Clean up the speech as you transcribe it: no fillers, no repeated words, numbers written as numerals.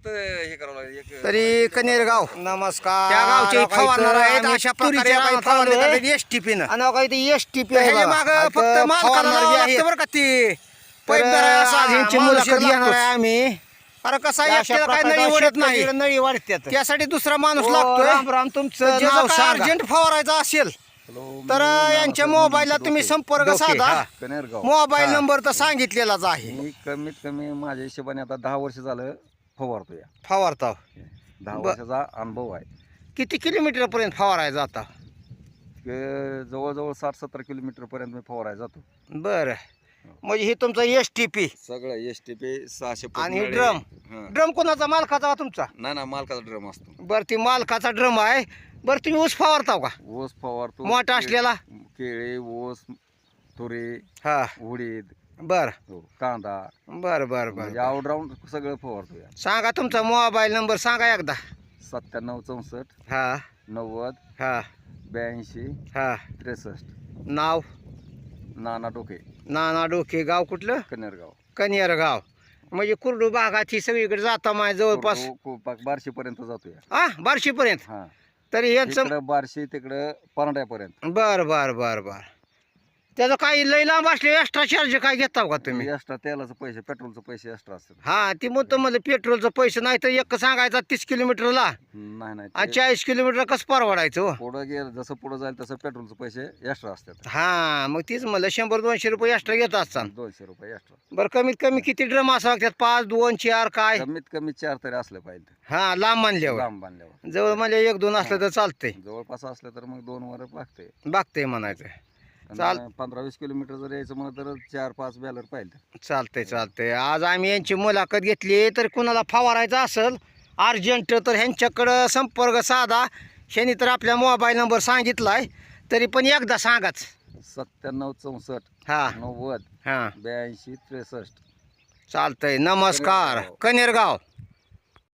हे करावं लागेल एक तरी कनेरगाव नमस्कार त्या गावचे आता फवारणार इथं आहेत आम्ही अशा तुरीच्या प्रकारे काही आम्ही फवारणी फवारणी करतात STP न आणि बघा इथे STP आहे ह्याच्या बघा. माग आता फक्त मालकाला फवारणारे लावावं आहेत. लागतं बरं का ती तर पाईप धरायला असा आज ह्यांची माणूस मुलाखत घेणार लागतोच. आहे आम्ही अरे कसा अशा एकट्याला काय प्रकारचा नळी वडत नाही शेतकरी नळी वाढतात त्यासाठी दुसरा माणूस हो, लागतोय राम राम तुमचं नाव सांगा. अर्जंट फवारायचा असेल हॅलो, तर मी यांच्या नाना मोबाईलला डोके. तुम्ही संपर्क डोके, साधा हा. कनेरगाव मोबाईल नंबर तर सांगितलेलाच आहे मी कमीत कमी माझ्या हिशोबाने आता 10 वर्ष झालं फवारतो या फवारता 10 वर्षाचा अनुभव आहे किती किलोमीटर पर्यंत फवारायचा आता जवळजवळ 60-70 किलोमीटर पर्यंत मी फवारायला जातो बरं म्हणजे हे तुमचा STP सगळं STP 600 आणि ड्रम ड्रम कोणाचा मालकाचा तुमचा नाही ना मालकाचा ड्रम असतो बरं ती मालकाचा ड्रम आहे बरं तुम्ही ऊस फवारताव का ऊस फवारतो मोठा असलेला केळी ऊस तुरी हा उडीद बर कांदा बर बर बर म्हणजे ऑलराऊंड सगळं फवारतो या सांगा तुमचा मोबाईल नंबर सांगा एकदा 9764 हा 90 हा 82 हा 63 नाव नाना डोके नाना डोके गाव कुठलं कनेरगाव कनियरगाव म्हणजे कुर्डू भागात ही सगळीकडे जाता माय जवळपास बारशे पर्यंत जातो या हा बार्शीपर्यंत हा तरी यांचं इकडं बारशे तिकडं परांड्यापर्यंत बर बर बर बर त्याचं काही लई लांब असले एक्स्ट्रा चार्ज काय घेता का तुम्ही एक्स्ट्रा तेलाचं पैसे पेट्रोलचं पैसे एक्स्ट्रा असतात हा ती म्हणतो मला पेट्रोलचं पैसे नाही तर एक सांगायचा 30 किलोमीटरला नाही नाही आणि ते 40 किलोमीटर कसं परवडायचं हो? पुढं गेलं जसं पुढं जाईल तसं पेट्रोलचं पैसे एक्स्ट्रा असतात हा मग तीच मला 100-200 रुपये एक्स्ट्रा घेत असतात 200 रुपये एक्स्ट्रा बरं कमीत कमी किती ड्रम असावं लागतात 5 2 4 काय कमीत कमी 4 तरी असलं पाहिजे हा लांब मानल्यावर लांब बांधल्यावर जवळ म्हणजे 1-2 असलं तर चालतंय जवळपास असलं तर मग 2 वर लागते बघतंय म्हणायचं चाल 15-20 किलोमीटर जर यायचं म्हणलं तर 4-5 बॅलर पाहिजे चालतंय चालतंय आज आम्ही यांची मुलाखत घेतली तर कुणाला फवारायचं असेल अर्जंट तर ह्यांच्याकडं संपर्क साधा ह्यांनी तर आपल्या मोबाईल नंबर सांगितलाय तरी पण एकदा सांगाच 9764 हा 90 हा 82 63 चालतंय नमस्कार कनेरगाव